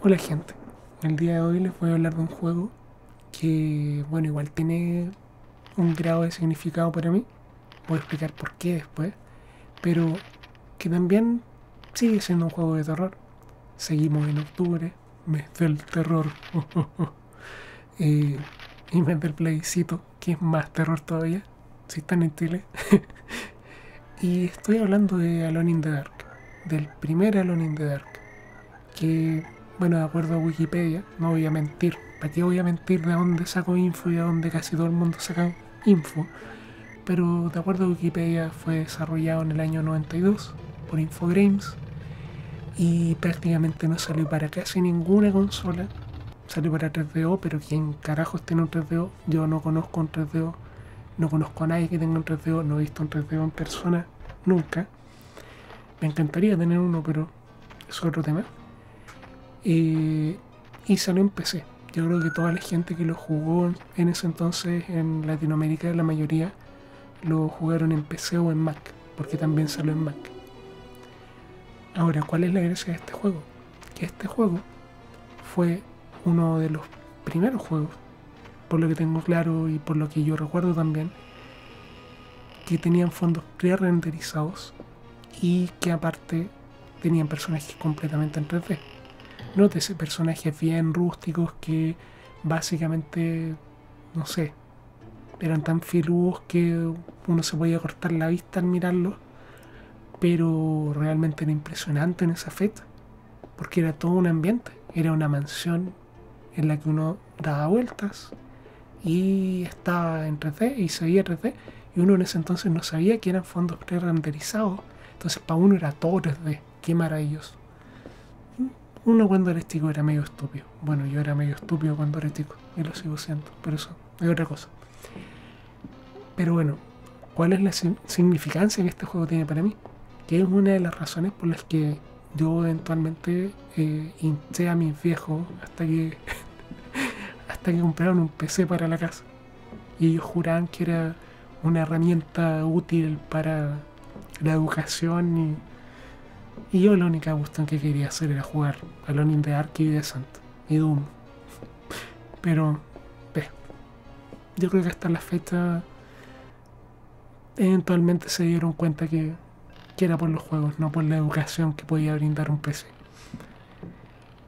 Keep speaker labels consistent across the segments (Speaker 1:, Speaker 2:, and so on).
Speaker 1: Hola gente, el día de hoy les voy a hablar de un juego que, bueno, igual tiene un grado de significado para mí. Voy a explicar por qué después, pero que también sigue siendo un juego de terror. Seguimos en octubre, mes del terror, eh, y mes del plebiscito, que es más terror todavía, si están en Chile. Y estoy hablando de Alone in the Dark, del primer Alone in the Dark, que, bueno, de acuerdo a Wikipedia, no voy a mentir. ¿Para qué voy a mentir de dónde saco info y de dónde casi todo el mundo saca info? Pero de acuerdo a Wikipedia fue desarrollado en el año 92 por Infogrames y prácticamente no salió para casi ninguna consola. Salió para 3DO, pero ¿quién carajos tiene un 3DO? Yo no conozco un 3DO, no conozco a nadie que tenga un 3DO, no he visto un 3DO en persona, nunca. Me encantaría tener uno, pero es otro tema. Y salió en PC. Yo creo que toda la gente que lo jugó en ese entonces en Latinoamérica, la mayoría lo jugaron en PC o en Mac, porque también salió en Mac. Ahora, ¿cuál es la gracia de este juego? Que este juego fue uno de los primeros juegos, por lo que tengo claro y por lo que yo recuerdo también, que tenían fondos pre-renderizados y que aparte tenían personajes completamente en 3D. Nótese personajes bien rústicos que básicamente, no sé, eran tan filudos que uno se podía cortar la vista al mirarlos, pero realmente era impresionante en esa fecha, porque era todo un ambiente, era una mansión en la que uno daba vueltas y estaba en 3D y se veía 3D, y uno en ese entonces no sabía que eran fondos pre-renderizados, entonces para uno era todo 3D, qué maravilloso. Uno cuando era chico era medio estúpido. Bueno, yo era medio estúpido cuando era chico y lo sigo siendo, pero eso es otra cosa. Pero bueno, ¿cuál es la significancia que este juego tiene para mí? Que es una de las razones por las que yo eventualmente hinché a mis viejos hasta que compraron un PC para la casa. Y ellos juraban que era una herramienta útil para la educación y yo la única cuestión que quería hacer era jugar Alone in the Dark y Descent y Doom. Pero, ve, yo creo que hasta la fecha eventualmente se dieron cuenta que era por los juegos, no por la educación que podía brindar un PC.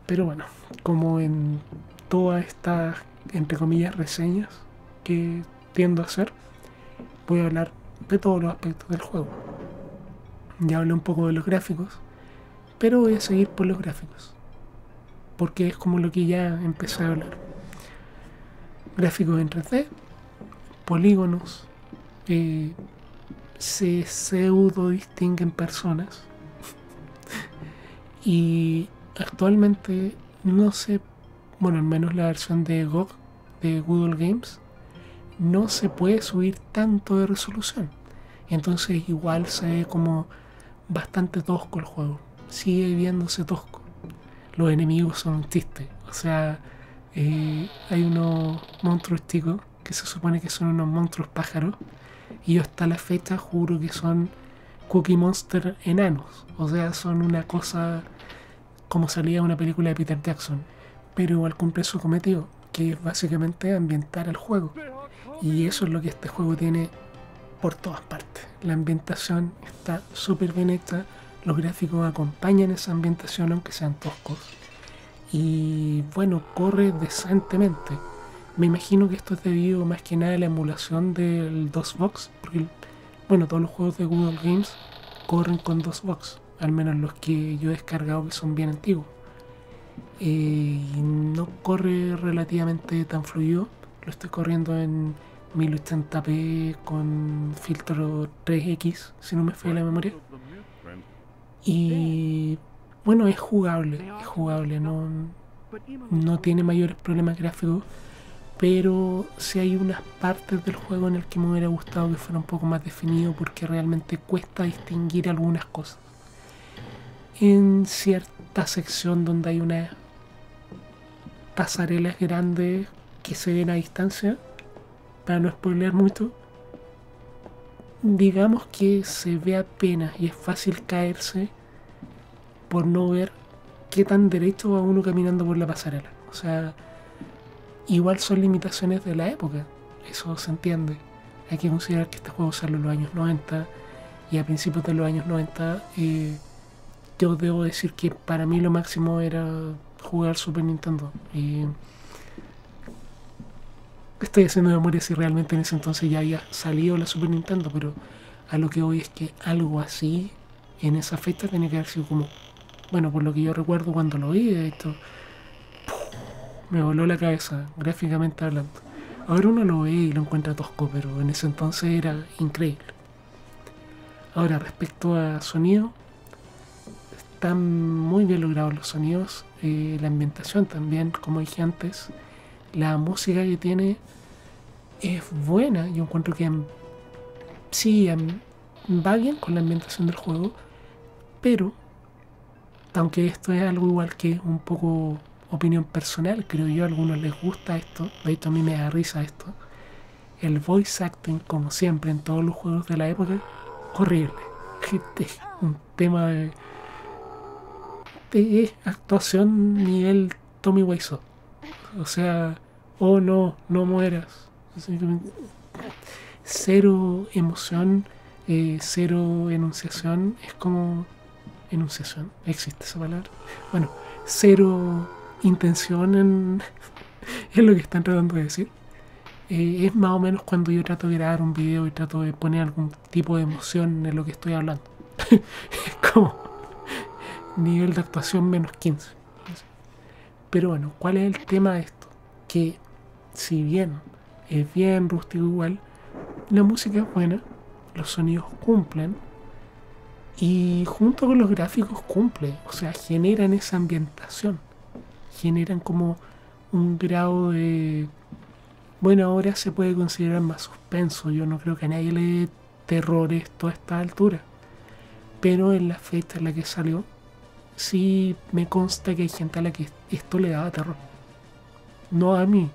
Speaker 1: Pero bueno, como en todas estas, entre comillas, reseñas que tiendo a hacer, voy a hablar de todos los aspectos del juego. Ya hablé un poco de los gráficos, pero voy a seguir por los gráficos, porque es como lo que ya empecé a hablar. Gráficos en 3D, polígonos, se pseudo distinguen personas y actualmente no sé, bueno, al menos la versión de GOG, de Google Games, no se puede subir tanto de resolución. Entonces igual se ve como bastante tosco el juego. Sigue viéndose tosco. Los enemigos son un chiste. O sea, hay unos monstruos chicos que se supone que son unos monstruos pájaros. Y yo hasta la fecha juro que son Cookie Monster enanos. O sea, son una cosa como salía una película de Peter Jackson. Pero igual cumple su cometido, que es básicamente ambientar el juego. Y eso es lo que este juego tiene por todas partes. La ambientación está súper bien hecha, los gráficos acompañan esa ambientación aunque sean toscos. Y bueno, corre decentemente. Me imagino que esto es debido más que nada a la emulación del DOSBox, porque bueno, todos los juegos de Google Games corren con DOSBox, al menos los que yo he descargado que son bien antiguos. Y no corre relativamente tan fluido, lo estoy corriendo en 1080p con filtro 3X, si no me falla la memoria. Y bueno, es jugable, no tiene mayores problemas gráficos, pero sí hay unas partes del juego en el que me hubiera gustado que fuera un poco más definido porque realmente cuesta distinguir algunas cosas. En cierta sección donde hay unas pasarelas grandes que se ven a distancia, para no spoilear mucho, digamos que se ve apenas y es fácil caerse por no ver qué tan derecho va uno caminando por la pasarela. O sea, igual son limitaciones de la época, eso se entiende. Hay que considerar que este juego salió en los años 90 y a principios de los años 90 yo debo decir que para mí lo máximo era jugar Super Nintendo. Estoy haciendo memoria si realmente en ese entonces ya había salido la Super Nintendo, pero a lo que voy es que algo así en esa fecha tenía que haber sido como, bueno, por lo que yo recuerdo cuando lo vi, esto me voló la cabeza, gráficamente hablando. Ahora uno lo ve y lo encuentra tosco, pero en ese entonces era increíble. Ahora, respecto a sonido, están muy bien logrados los sonidos, la ambientación también, como dije antes, la música que tiene es buena. Yo encuentro que sí, va bien con la ambientación del juego, pero aunque esto es algo igual que un poco opinión personal, creo yo, a algunos les gusta esto, de hecho a mí me da risa esto, el voice acting, como siempre en todos los juegos de la época, horrible. Este es un tema de actuación nivel Tommy Wiseau. O sea, oh no, no mueras. Cero emoción, cero enunciación, es como... Enunciación, ¿existe esa palabra? Bueno, cero intención en lo que están tratando de decir. Es más o menos cuando yo trato de grabar un video y trato de poner algún tipo de emoción en lo que estoy hablando. Es como nivel de actuación menos 15. Pero bueno, ¿cuál es el tema de esto? Que si bien es bien rústico igual, la música es buena, los sonidos cumplen y junto con los gráficos cumple, o sea, generan esa ambientación, generan como un grado de... Bueno, ahora se puede considerar más suspenso, yo no creo que a nadie le dé terror esto a esta altura, pero en la fecha en la que salió, sí me consta que hay gente a la que esto le daba terror. No a mí,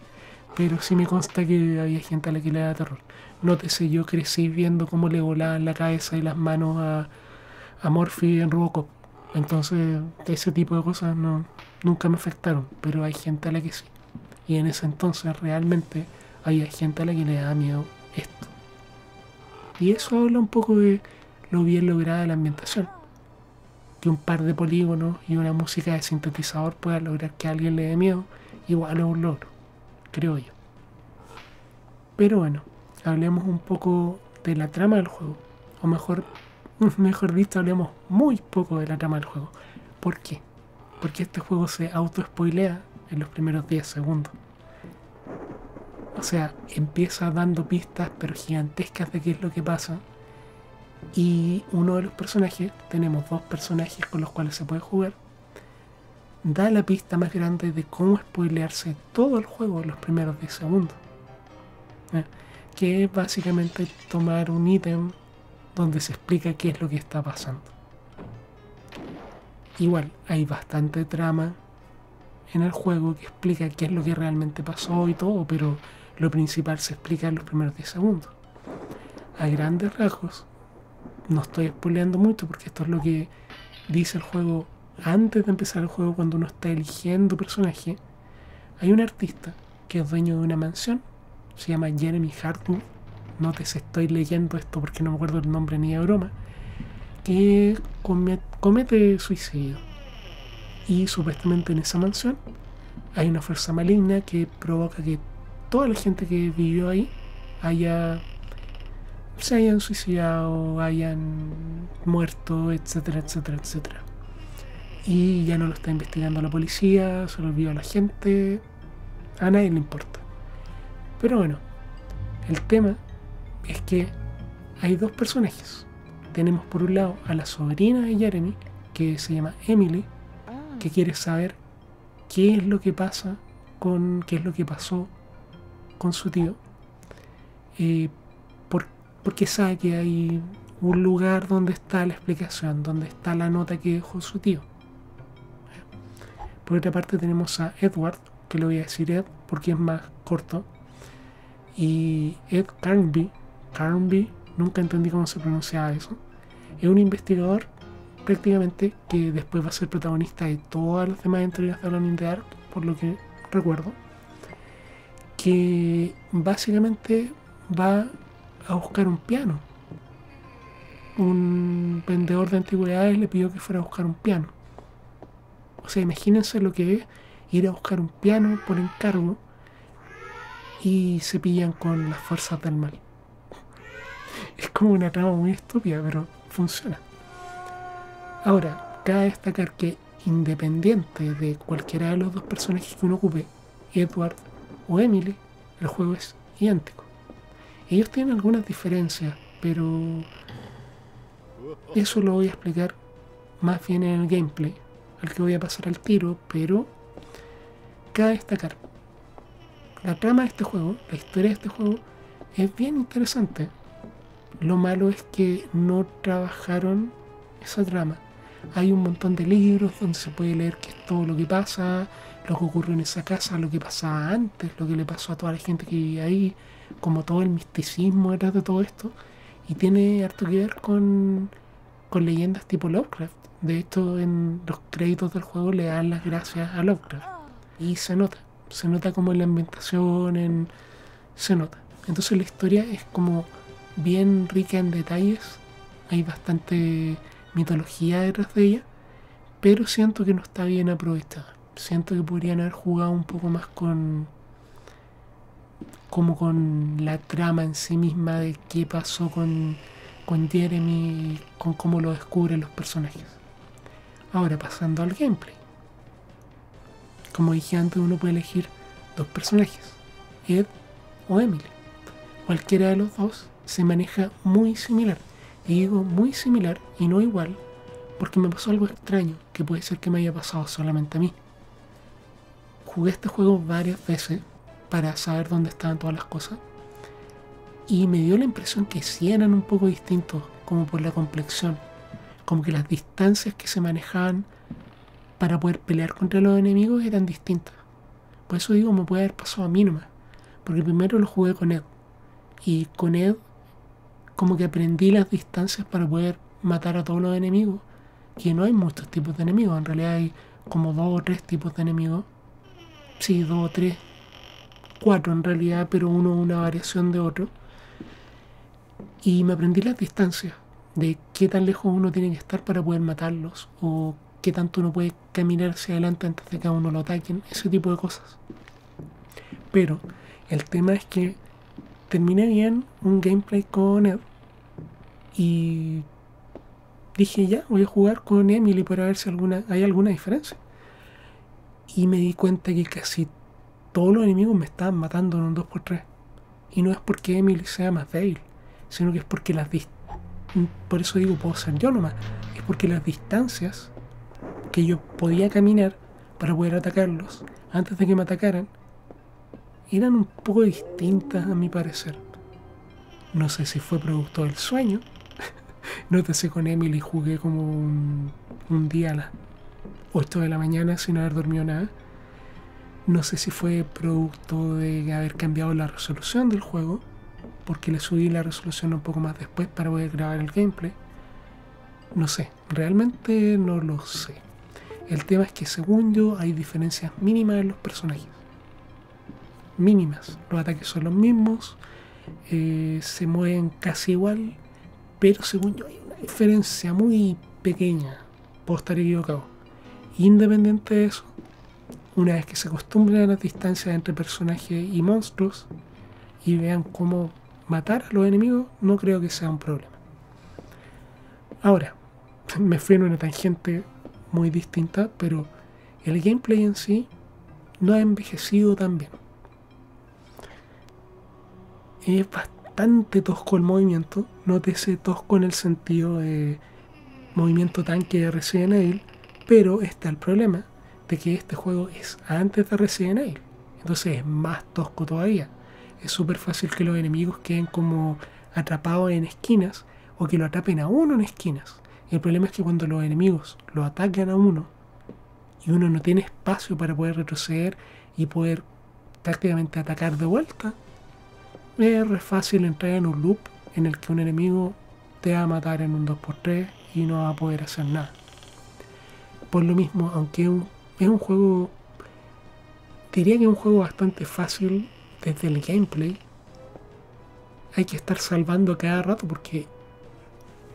Speaker 1: pero sí me consta que había gente a la que le daba terror. Nótese, yo crecí viendo cómo le volaban la cabeza y las manos a Morphy en Robocop. Entonces, ese tipo de cosas no, nunca me afectaron, pero hay gente a la que sí. Y en ese entonces realmente había gente a la que le daba miedo esto. Y eso habla un poco de lo bien lograda la ambientación. Que un par de polígonos y una música de sintetizador pueda lograr que a alguien le dé miedo, igual es un logro, creo yo. Pero bueno, hablemos un poco de la trama del juego. O mejor dicho, hablemos muy poco de la trama del juego. ¿Por qué? Porque este juego se auto-spoilea en los primeros 10 segundos. O sea, empieza dando pistas pero gigantescas de qué es lo que pasa. Y uno de los personajes, tenemos dos personajes con los cuales se puede jugar, da la pista más grande de cómo spoilearse todo el juego en los primeros 10 segundos. Que es básicamente tomar un ítem donde se explica qué es lo que está pasando. Igual, hay bastante trama en el juego que explica qué es lo que realmente pasó y todo, pero lo principal se explica en los primeros 10 segundos. A grandes rasgos, no estoy spoileando mucho porque esto es lo que dice el juego antes de empezar el juego cuando uno está eligiendo personaje. Hay un artista que es dueño de una mansión, se llama Jeremy Hartwood. No te estoy leyendo esto porque no me acuerdo el nombre ni de broma, que comete suicidio. Y supuestamente en esa mansión hay una fuerza maligna que provoca que toda la gente que vivió ahí se hayan suicidado, hayan muerto, etcétera, etcétera, etcétera. Y ya no lo está investigando la policía, se lo olvidó a la gente, a nadie le importa. Pero bueno, el tema es que hay dos personajes. Tenemos por un lado a la sobrina de Jeremy, que se llama Emily, que quiere saber qué es lo que pasa qué es lo que pasó con su tío. Porque sabe que hay un lugar donde está la explicación, donde está la nota que dejó su tío. Por otra parte tenemos a Edward, que le voy a decir Ed porque es más corto, y Ed Carnby, nunca entendí cómo se pronunciaba eso. Es un investigador prácticamente, que después va a ser protagonista de todas las demás entregas de Alone in the Dark, por lo que recuerdo, que básicamente va a buscar un piano. Un vendedor de antigüedades le pidió que fuera a buscar un piano. O sea, imagínense lo que es ir a buscar un piano por encargo y se pillan con las fuerzas del mal. Es como una trama muy estúpida, pero funciona. Ahora, cabe destacar que independiente de cualquiera de los dos personajes que uno ocupe, Edward o Emily, el juego es idéntico. Ellos tienen algunas diferencias, pero eso lo voy a explicar más bien en el gameplay, al que voy a pasar al tiro, pero cabe destacar, la trama de este juego, la historia de este juego, es bien interesante. Lo malo es que no trabajaron esa trama. Hay un montón de libros donde se puede leer qué es todo lo que pasa, lo que ocurrió en esa casa, lo que pasaba antes, lo que le pasó a toda la gente que vivía ahí, como todo el misticismo detrás de todo esto. Y tiene harto que ver con leyendas tipo Lovecraft. De hecho, en los créditos del juego le dan las gracias a Lovecraft. Y se nota como en la ambientación, se nota. Entonces la historia es como bien rica en detalles, hay bastante mitología detrás de ella, pero siento que no está bien aprovechada. Siento que podrían haber jugado un poco más con la trama en sí misma de qué pasó con Jeremy, con cómo lo descubren los personajes. Ahora, pasando al gameplay. Como dije antes, uno puede elegir dos personajes, Ed o Emily. Cualquiera de los dos se maneja muy similar. Y digo muy similar y no igual, porque me pasó algo extraño, que puede ser que me haya pasado solamente a mí. Jugué este juego varias veces para saber dónde estaban todas las cosas, y me dio la impresión que sí eran un poco distintos, como por la complexión, como que las distancias que se manejaban para poder pelear contra los enemigos eran distintas. Por eso digo, me puede haber pasado a mí nomás, porque primero lo jugué con Ed, y con Ed como que aprendí las distancias para poder matar a todos los enemigos, que no hay muchos tipos de enemigos, en realidad hay como 2 o 3 tipos de enemigos, sí, 2 o 3, 4 en realidad, pero uno una variación de otro, y me aprendí las distancias de qué tan lejos uno tiene que estar para poder matarlos, o qué tanto uno puede caminar hacia adelante antes de que a uno lo ataquen, ese tipo de cosas. Pero el tema es que terminé bien un gameplay con Ed y dije ya, voy a jugar con Emily para ver si hay alguna diferencia. Y me di cuenta que casi todos los enemigos me estaban matando en un 2x3. Y no es porque Emily sea más débil, sino que es porque por eso digo, puedo ser yo nomás. Es porque las distancias que yo podía caminar para poder atacarlos antes de que me atacaran eran un poco distintas a mi parecer. No sé si fue producto del sueño. Nótese, con Emily jugué como un día a las 8 de la mañana sin haber dormido nada. No sé si fue producto de haber cambiado la resolución del juego, porque le subí la resolución un poco más después para poder grabar el gameplay. No sé, realmente no lo sé. El tema es que según yo hay diferencias mínimas en los personajes. Mínimas. Los ataques son los mismos, se mueven casi igual, pero según yo hay una diferencia muy pequeña. Puedo estar equivocado. Independiente de eso, una vez que se acostumbren a las distancias entre personajes y monstruos y vean cómo matar a los enemigos, no creo que sea un problema. Ahora, me fui en una tangente muy distinta, pero el gameplay en sí no ha envejecido tan bien. Es bastante tosco el movimiento, nótese tosco en el sentido de movimiento tanque de Resident Evil, pero está el problema de que este juego es antes de Resident Evil, entonces es más tosco todavía. Es súper fácil que los enemigos queden como atrapados en esquinas o que lo atrapen a uno en esquinas. Y el problema es que cuando los enemigos lo atacan a uno y uno no tiene espacio para poder retroceder y poder prácticamente atacar de vuelta, es re fácil entrar en un loop en el que un enemigo te va a matar en un 2x3 y no va a poder hacer nada. Por lo mismo, aunque es un juego, diría que es un juego bastante fácil desde el gameplay, hay que estar salvando a cada rato porque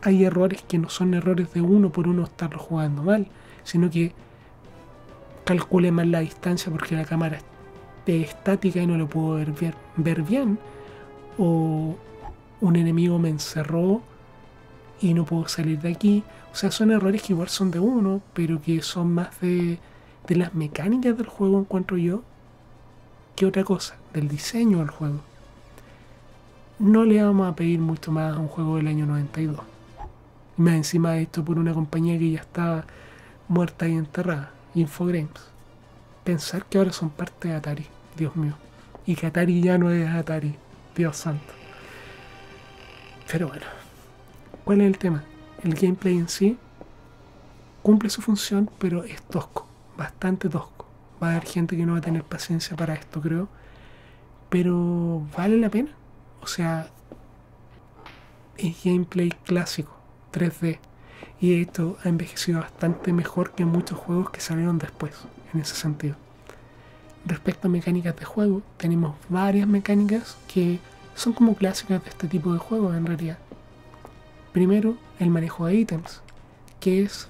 Speaker 1: hay errores que no son errores de uno por uno estarlo jugando mal, sino que calcule mal la distancia porque la cámara es estática y no lo puedo ver bien, o un enemigo me encerró y no puedo salir de aquí. O sea, son errores que igual son de uno, pero que son más de las mecánicas del juego, encuentro yo, que otra cosa, del diseño del juego. No le vamos a pedir mucho más a un juego del año 92. Más encima de esto por una compañía que ya estaba muerta y enterrada, Infogrames. Pensar que ahora son parte de Atari, Dios mío. Y que Atari ya no es Atari, Dios santo. Pero bueno, ¿cuál es el tema? El gameplay en sí cumple su función, pero es tosco, bastante tosco. Va a haber gente que no va a tener paciencia para esto, creo. Pero vale la pena. O sea, es gameplay clásico, 3D. Y esto ha envejecido bastante mejor que muchos juegos que salieron después, en ese sentido. Respecto a mecánicas de juego, tenemos varias mecánicas que son como clásicas de este tipo de juegos en realidad. Primero, el manejo de ítems, que es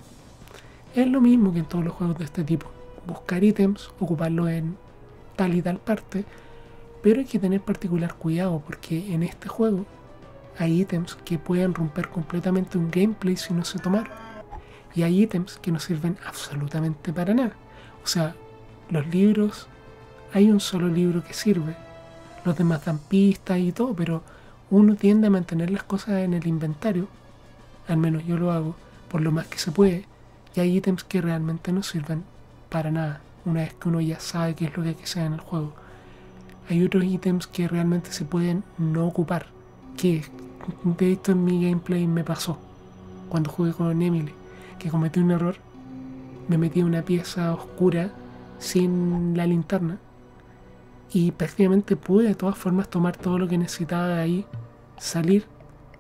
Speaker 1: lo mismo que en todos los juegos de este tipo. Buscar ítems, ocuparlos en tal y tal parte, pero hay que tener particular cuidado porque en este juego hay ítems que pueden romper completamente un gameplay si no se tomaron. Y hay ítems que no sirven absolutamente para nada. O sea, los libros, hay un solo libro que sirve. Los demás dan pistas y todo, pero uno tiende a mantener las cosas en el inventario. Al menos yo lo hago, por lo más que se puede. Y hay ítems que realmente no sirven para nada, una vez que uno ya sabe qué es lo que hay que hacer en el juego. Hay otros ítems que realmente se pueden no ocupar, que de esto en mi gameplay me pasó cuando jugué con Emily, que cometí un error, me metí en una pieza oscura sin la linterna y prácticamente pude de todas formas tomar todo lo que necesitaba de ahí, salir,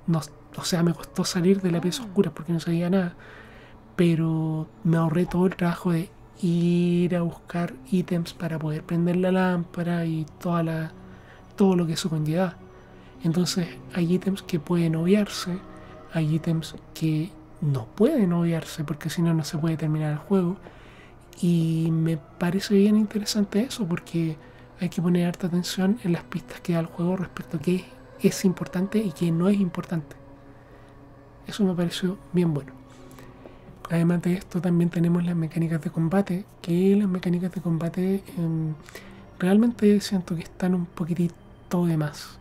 Speaker 1: no, o sea, me costó salir de la pieza oscura porque no sabía nada, pero me ahorré todo el trabajo de ir a buscar ítems para poder prender la lámpara y todo lo que eso conlleva. Entonces hay ítems que pueden obviarse, hay ítems que no pueden obviarse porque si no, no se puede terminar el juego. Y me parece bien interesante eso porque hay que poner harta atención en las pistas que da el juego respecto a qué es importante y qué no es importante. Eso me pareció bien bueno. Además de esto también tenemos las mecánicas de combate, que las mecánicas de combate realmente siento que están un poquitito de más.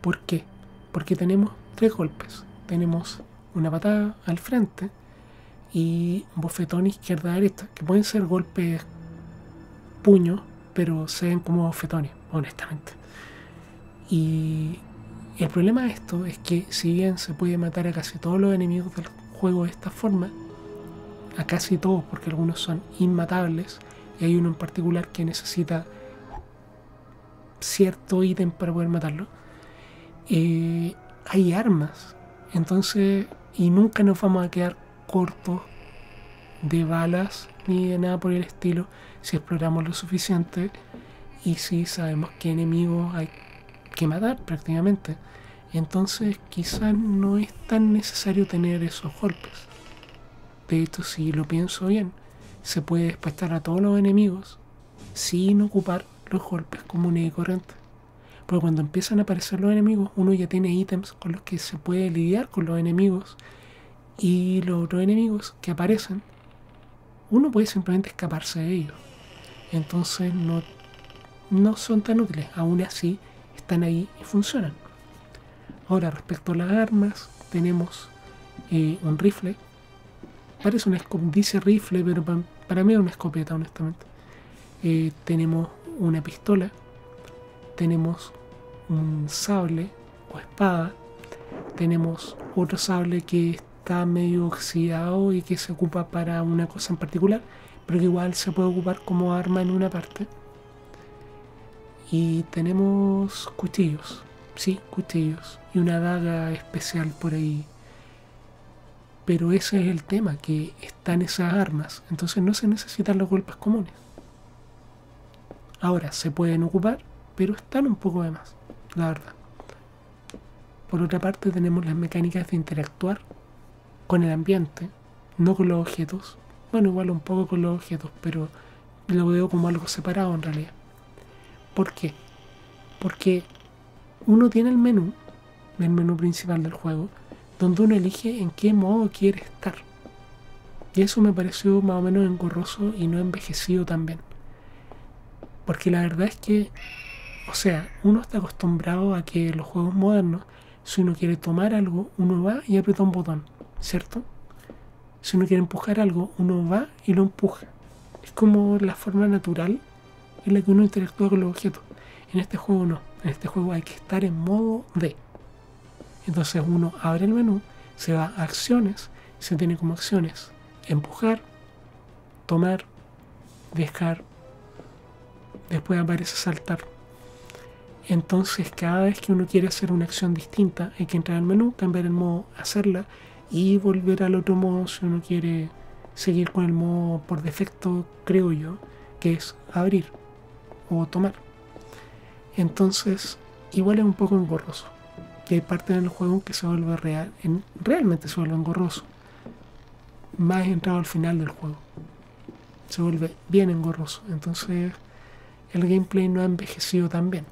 Speaker 1: ¿Por qué? Porque tenemos 3 golpes. Tenemos una patada al frente y bofetón izquierda-derecha, que pueden ser golpes puños, pero se ven como bofetones, honestamente. Y el problema de esto es que si bien se puede matar a casi todos los enemigos del juego de esta forma, a casi todos, porque algunos son inmatables, y hay uno en particular que necesita cierto ítem para poder matarlo, hay armas. Entonces, y nunca nos vamos a quedar cortos de balas ni de nada por el estilo si exploramos lo suficiente y si sabemos qué enemigos hay que matar prácticamente. Entonces quizás no es tan necesario tener esos golpes. De hecho, si lo pienso bien, se puede despachar a todos los enemigos sin ocupar los golpes comunes y corrientes. Porque cuando empiezan a aparecer los enemigos, uno ya tiene ítems con los que se puede lidiar con los enemigos. Y los otros enemigos que aparecen, uno puede simplemente escaparse de ellos. Entonces no son tan útiles. Aún así, están ahí y funcionan. Ahora, respecto a las armas, tenemos un rifle. Parece una escopeta, dice rifle, pero para mí es una escopeta, honestamente. Tenemos una pistola. Tenemos un sable o espada. Tenemos otro sable que está medio oxidado y que se ocupa para una cosa en particular, pero que igual se puede ocupar como arma en una parte. Y tenemos cuchillos, sí, cuchillos, y una daga especial por ahí Pero ese es el tema, que están esas armas, entonces no se necesitan los golpes comunes. Ahora, se pueden ocupar, pero están un poco de más, la verdad. Por otra parte, tenemos las mecánicas de interactuar con el ambiente, no con los objetos. Bueno, igual un poco con los objetos, pero lo veo como algo separado en realidad. ¿Por qué? Porque uno tiene el menú principal del juego, donde uno elige en qué modo quiere estar. Y eso me pareció más o menos engorroso y no envejecido también. Porque la verdad es que, o sea, uno está acostumbrado a que los juegos modernos, si uno quiere tomar algo, uno va y aprieta un botón, ¿cierto? Si uno quiere empujar algo, uno va y lo empuja. Es como la forma natural en la que uno interactúa con los objetos. En este juego no. En este juego hay que estar en modo D. Entonces uno abre el menú, se va a acciones, se tiene como acciones empujar, tomar, dejar, después aparece saltar. Entonces cada vez que uno quiere hacer una acción distinta hay que entrar al menú, cambiar el modo, hacerla y volver al otro modo si uno quiere seguir con el modo por defecto, creo yo, que es abrir o tomar. Entonces igual es un poco engorroso. Y hay partes del juego que se vuelve realmente se vuelve engorroso. Más entrado al final del juego. Se vuelve bien engorroso. Entonces el gameplay no ha envejecido tan bien.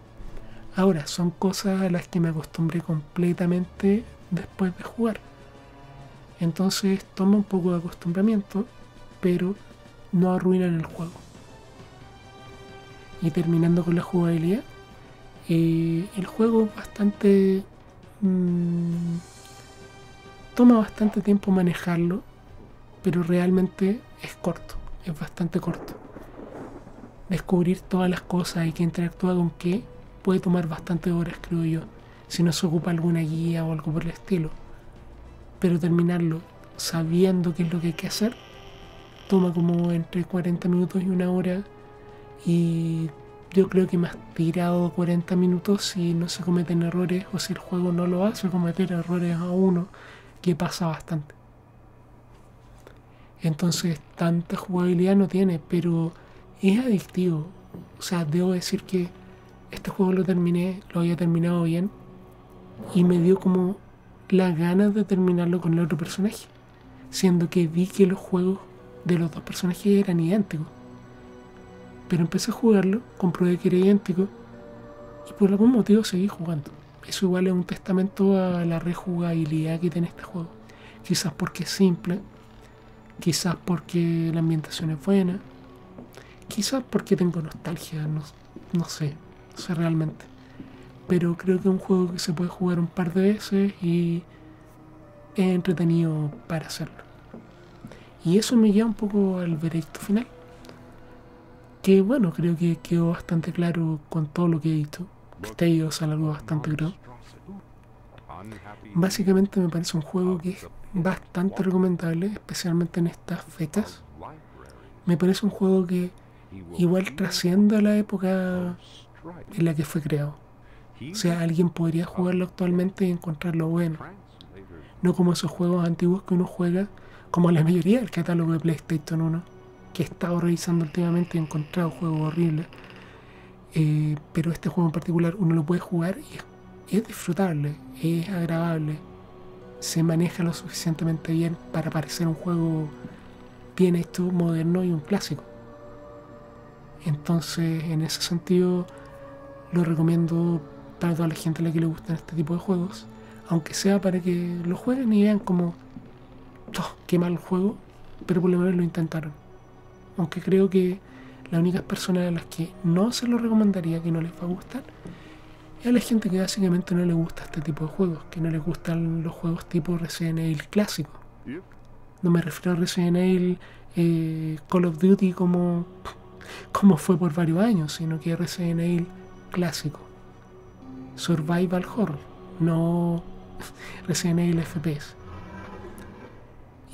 Speaker 1: Ahora, son cosas a las que me acostumbré completamente después de jugar. Entonces toma un poco de acostumbramiento, pero no arruinan el juego. Y terminando con la jugabilidad, el juego es bastante... toma bastante tiempo manejarlo, pero realmente es corto, es bastante corto. Descubrir todas las cosas y que interactúa con qué puede tomar bastantes horas, creo yo, si no se ocupa alguna guía o algo por el estilo. Pero terminarlo sabiendo qué es lo que hay que hacer toma como entre 40 minutos y una hora, y yo creo que más tirado 40 minutos si no se cometen errores o si el juego no lo hace cometer errores a uno, que pasa bastante. Entonces tanta jugabilidad no tiene, pero es adictivo. O sea, debo decir que este juego lo terminé, lo había terminado bien y me dio como las ganas de terminarlo con el otro personaje, siendo que vi que los juegos de los dos personajes eran idénticos. Pero empecé a jugarlo, comprobé que era idéntico y por algún motivo seguí jugando. Eso igual es un testamento a la rejugabilidad que tiene este juego. Quizás porque es simple, quizás porque la ambientación es buena, quizás porque tengo nostalgia, no sé realmente. Pero creo que es un juego que se puede jugar un par de veces y es entretenido para hacerlo. Y eso me lleva un poco al veredicto final, que bueno, creo que quedó bastante claro con todo lo que he dicho. Este video se alargó bastante, creo. Básicamente me parece un juego que es bastante recomendable, especialmente en estas fechas. Me parece un juego que igual trasciende a la época en la que fue creado. O sea, alguien podría jugarlo actualmente y encontrarlo bueno. No como esos juegos antiguos que uno juega, como la mayoría del catálogo de PlayStation 1, que he estado revisando últimamente y he encontrado juegos horribles. Pero este juego en particular uno lo puede jugar y es disfrutable, es agradable. Se maneja lo suficientemente bien para parecer un juego bien hecho, moderno y un clásico. Entonces, en ese sentido, lo recomiendo para toda la gente a la que le gustan este tipo de juegos, aunque sea para que lo jueguen y vean como, oh, qué mal juego, pero por lo menos lo intentaron. Aunque creo que las únicas personas a las que no se lo recomendaría, que no les va a gustar, es a la gente que básicamente no le gusta este tipo de juegos, que no les gustan los juegos tipo Resident Evil clásico. No me refiero a Resident Evil Call of Duty como fue por varios años, sino que Resident Evil clásico. Survival Horror, no Resident Evil FPS.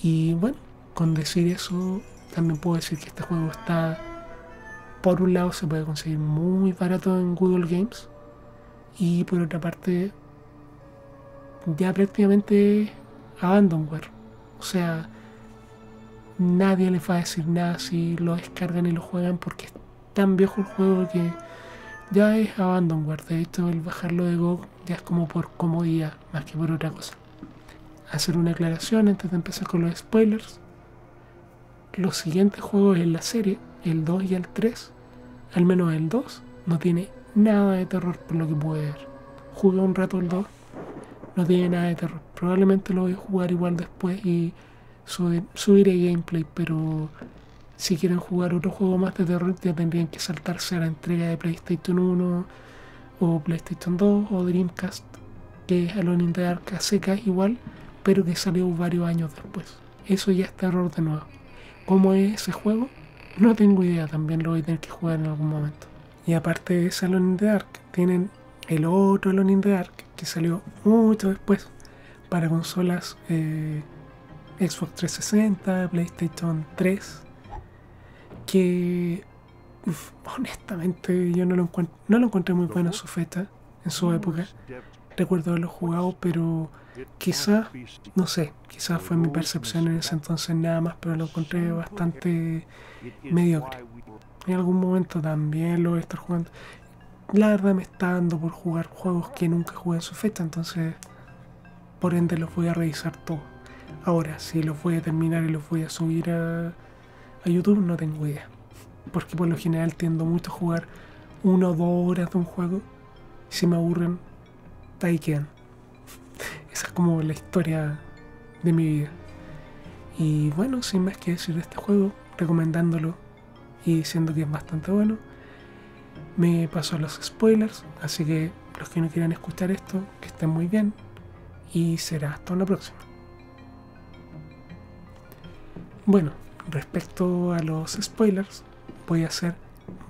Speaker 1: Y bueno, con decir eso, también puedo decir que este juego está, por un lado se puede conseguir muy barato en Google Games, y por otra parte ya prácticamente Abandonware. O sea, nadie les va a decir nada si lo descargan y lo juegan, porque es tan viejo el juego que ya es abandonware. De hecho, el bajarlo de GOG ya es como por comodidad, más que por otra cosa. Hacer una aclaración antes de empezar con los spoilers. Los siguientes juegos en la serie, el 2 y el 3, al menos el 2, no tiene nada de terror por lo que pude ver. Jugué un rato el 2, no tiene nada de terror. Probablemente lo voy a jugar igual después y subiré gameplay, pero si quieren jugar otro juego más de terror ya tendrían que saltarse a la entrega de PlayStation 1 o PlayStation 2 o Dreamcast, que es Alone in the Dark a secas igual, pero que salió varios años después. Eso ya es terror de nuevo. ¿Cómo es ese juego? No tengo idea, también lo voy a tener que jugar en algún momento. Y aparte de ese Alone in the Dark, tienen el otro Alone in the Dark que salió mucho después para consolas Xbox 360, PlayStation 3, que honestamente yo no lo encontré muy bueno en su fecha, en su época. Recuerdo haberlo jugado, pero quizás, no sé, quizás fue mi percepción en ese entonces nada más, pero lo encontré bastante mediocre. En algún momento también lo voy a estar jugando. La verdad me está dando por jugar juegos que nunca jugué en su fecha, entonces por ende los voy a revisar todos. Ahora, si los voy a terminar y los voy a subir a YouTube, no tengo idea. Porque por lo general tiendo mucho a jugar 1 o 2 horas de un juego. Y si me aburren, ahí quedan. Esa es como la historia de mi vida. Y bueno, sin más que decir de este juego, recomendándolo y diciendo que es bastante bueno, me paso a los spoilers. Así que los que no quieran escuchar esto, que estén muy bien. Y será hasta una próxima. Bueno, respecto a los spoilers, voy a ser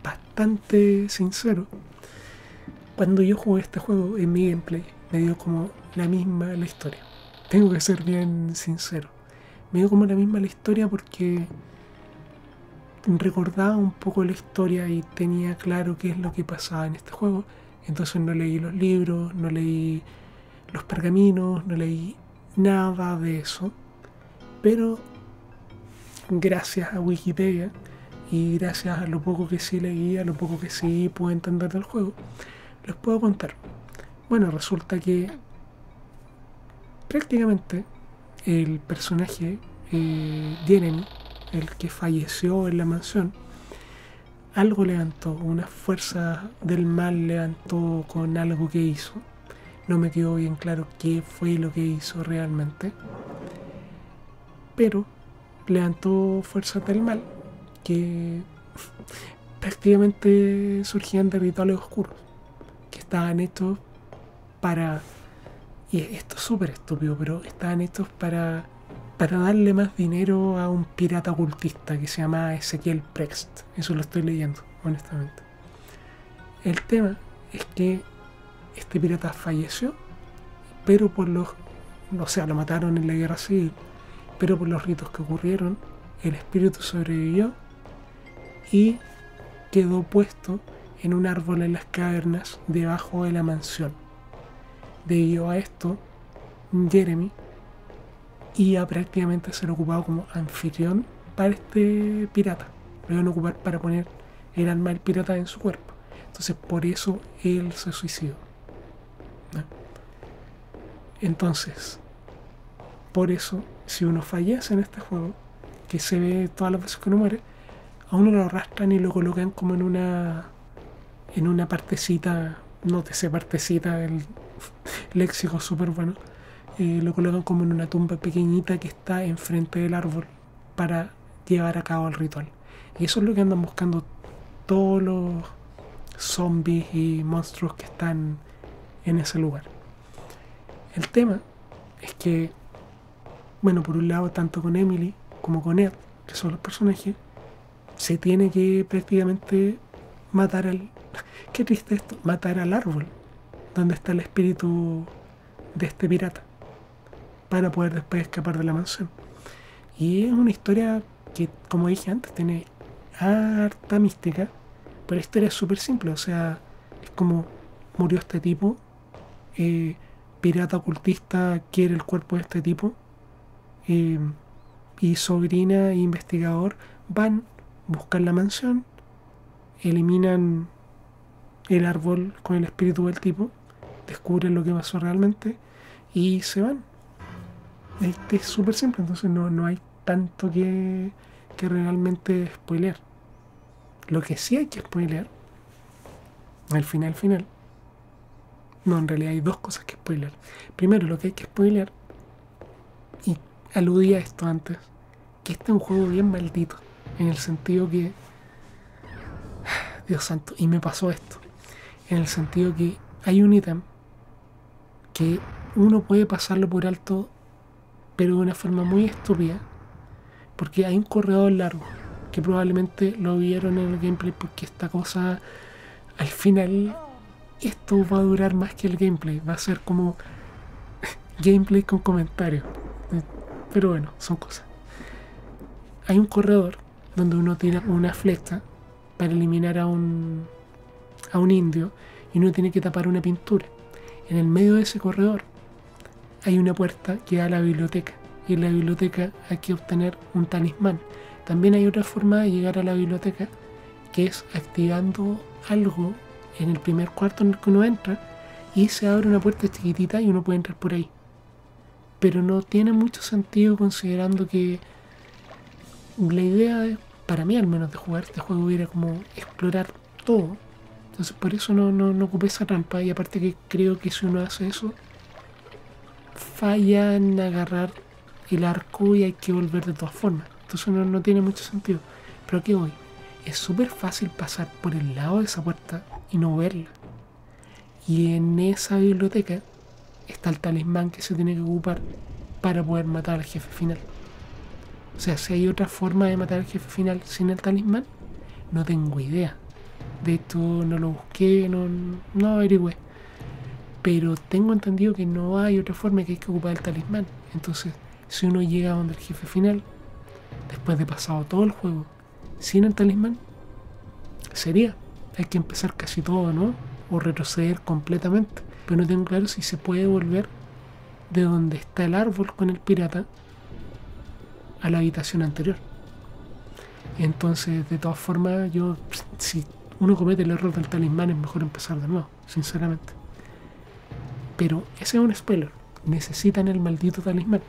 Speaker 1: bastante sincero. Cuando yo jugué este juego en mi gameplay, me dio como la misma la historia. Tengo que ser bien sincero. Me dio como la misma la historia porque recordaba un poco la historia y tenía claro qué es lo que pasaba en este juego. Entonces no leí los libros, no leí los pergaminos, no leí nada de eso. Pero gracias a Wikipedia y gracias a lo poco que sí leí, a lo poco que sí pude entender del juego, les puedo contar. Bueno, resulta que prácticamente el personaje Jeremy, el que falleció en la mansión, algo levantó, una fuerza del mal levantó con algo que hizo. No me quedó bien claro qué fue lo que hizo realmente, pero levantó fuerzas del mal que prácticamente surgían de rituales oscuros que estaban hechos para, y esto es súper estúpido, pero estaban hechos para darle más dinero a un pirata ocultista que se llama Ezequiel Prext. Eso lo estoy leyendo, honestamente. El tema es que este pirata falleció, pero o sea, lo mataron en la guerra civil, pero por los ritos que ocurrieron, el espíritu sobrevivió y quedó puesto en un árbol en las cavernas debajo de la mansión. Debido a esto, Jeremy iba prácticamente a ser ocupado como anfitrión para este pirata. Lo iban a ocupar para poner el alma del pirata en su cuerpo. Entonces por eso él se suicidó, ¿no? Entonces, por eso, si uno fallece en este juego, que se ve todas las veces que uno muere, a uno lo arrastran y lo colocan como en una partecita, nótese partecita, el léxico súper bueno, lo colocan como en una tumba pequeñita que está enfrente del árbol para llevar a cabo el ritual. Y eso es lo que andan buscando todos los zombies y monstruos que están en ese lugar. El tema es que, bueno, por un lado, tanto con Emily como con Ed, que son los personajes, se tiene que prácticamente matar al... Qué triste esto, matar al árbol donde está el espíritu de este pirata para poder después escapar de la mansión. Y es una historia que, como dije antes, tiene harta mística, pero la historia es súper simple. O sea, es como murió este tipo, pirata ocultista quiere el cuerpo de este tipo, eh, y sobrina e investigador van, buscan la mansión, eliminan el árbol con el espíritu del tipo, descubren lo que pasó realmente y se van. Este es súper simple, entonces no hay tanto que realmente spoilear. Lo que sí hay que spoilear, al final, no, en realidad hay dos cosas que spoilear. Primero, lo que hay que spoilear, y aludí a esto antes, que este es un juego bien maldito, en el sentido que, Dios santo, y me pasó esto, en el sentido que hay un ítem que uno puede pasarlo por alto, pero de una forma muy estúpida, porque hay un corredor largo, que probablemente lo vieron en el gameplay, porque esta cosa, al final, esto va a durar más que el gameplay, va a ser como gameplay con comentarios. Pero bueno, son cosas. Hay un corredor donde uno tira una flecha para eliminar a un indio y uno tiene que tapar una pintura. En el medio de ese corredor hay una puerta que da a la biblioteca y en la biblioteca hay que obtener un talismán. También hay otra forma de llegar a la biblioteca, que es activando algo en el primer cuarto en el que uno entra y se abre una puerta chiquitita y uno puede entrar por ahí. Pero no tiene mucho sentido considerando que la idea, para mí al menos, de jugar este juego era como explorar todo. Entonces por eso no ocupé esa trampa, y aparte que creo que si uno hace eso, falla en agarrar el arco y hay que volver de todas formas. Entonces no tiene mucho sentido. Pero aquí voy. Es súper fácil pasar por el lado de esa puerta y no verla. Y en esa biblioteca está el talismán que se tiene que ocupar para poder matar al jefe final. O sea, si hay otra forma de matar al jefe final sin el talismán, no tengo idea. De hecho, no lo busqué, no averigüé. Pero tengo entendido que no hay otra forma, que hay que ocupar el talismán. Entonces, si uno llega a donde el jefe final, después de pasado todo el juego, sin el talismán, hay que empezar casi todo, ¿no? O retroceder completamente. Pero no tengo claro si se puede volver de donde está el árbol con el pirata a la habitación anterior. Entonces, de todas formas, si uno comete el error del talismán, es mejor empezar de nuevo, sinceramente. Pero ese es un spoiler. Necesitan el maldito talismán.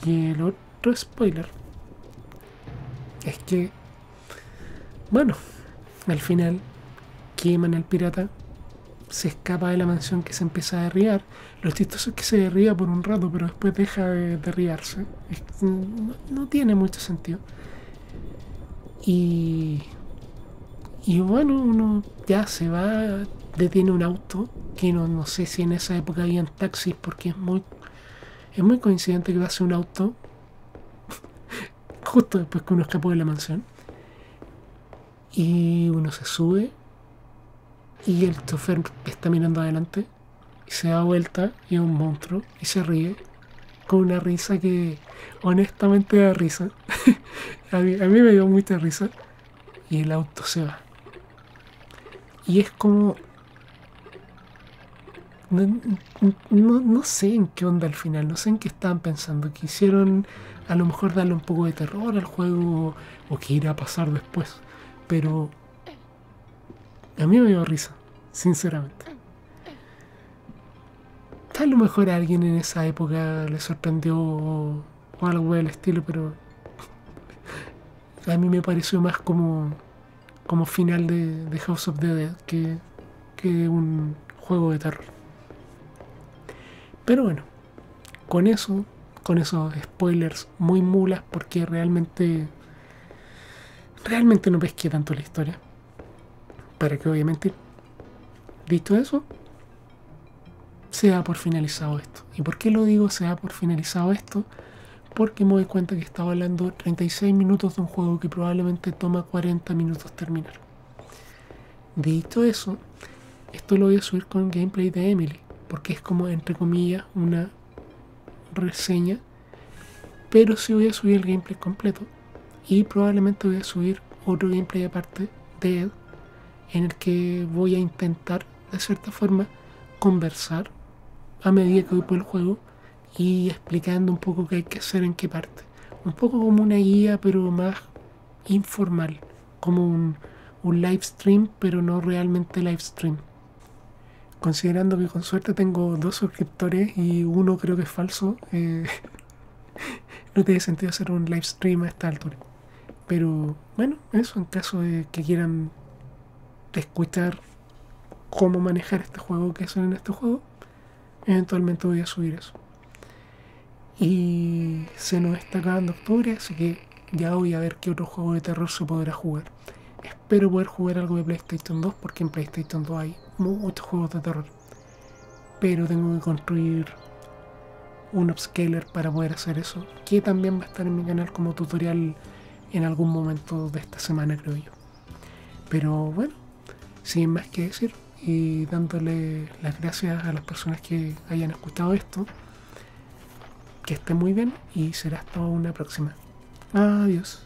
Speaker 1: Y el otro spoiler es que, bueno, al final queman al pirata, se escapa de la mansión, que se empieza a derribar. Lo chistoso es que se derriba por un rato, pero después deja de derribarse. No tiene mucho sentido. Y bueno, uno ya se va, detiene un auto, que no sé si en esa época habían taxis, porque es muy coincidente que pase un auto justo después que uno escapó de la mansión. Y uno se sube y el chofer está mirando adelante y se da vuelta y es un monstruo y se ríe con una risa que honestamente da risa. a mí me dio mucha risa y el auto se va. Y es como... No sé en qué onda al final, no sé en qué estaban pensando. Quisieron a lo mejor darle un poco de terror al juego o qué irá a pasar después. Pero a mí me dio risa, sinceramente. A lo mejor a alguien en esa época le sorprendió o algo del estilo, pero a mí me pareció más como final de House of the Dead que un juego de terror. Pero bueno, con esos spoilers muy mulas, porque realmente no pesqué tanto la historia. Para que obviamente, dicho eso, se da por finalizado esto. ¿Y por qué lo digo se da por finalizado esto? Porque me doy cuenta que estaba hablando 36 minutos de un juego que probablemente toma 40 minutos terminar. Dicho eso, esto lo voy a subir con el gameplay de Emily, porque es como, entre comillas, una reseña. Pero sí voy a subir el gameplay completo. Y probablemente voy a subir otro gameplay aparte de Ed, en el que voy a intentar, de cierta forma, conversar a medida que voy por el juego y explicando un poco qué hay que hacer en qué parte. Un poco como una guía, pero más informal, como un live stream, pero no realmente live stream. Considerando que con suerte tengo 2 suscriptores y uno creo que es falso, no tiene sentido hacer un live stream a esta altura. Pero bueno, eso en caso de que quieran escuchar cómo manejar este juego, que hacen en este juego, eventualmente voy a subir eso. Y se nos está acabando octubre, así que ya voy a ver qué otro juego de terror se podrá jugar. Espero poder jugar algo de PlayStation 2 porque en PlayStation 2 hay muchos juegos de terror. Pero tengo que construir un upscaler para poder hacer eso, que también va a estar en mi canal como tutorial en algún momento de esta semana, creo yo. Pero bueno, sin más que decir y dándole las gracias a las personas que hayan escuchado esto, que estén muy bien y será hasta una próxima. Adiós.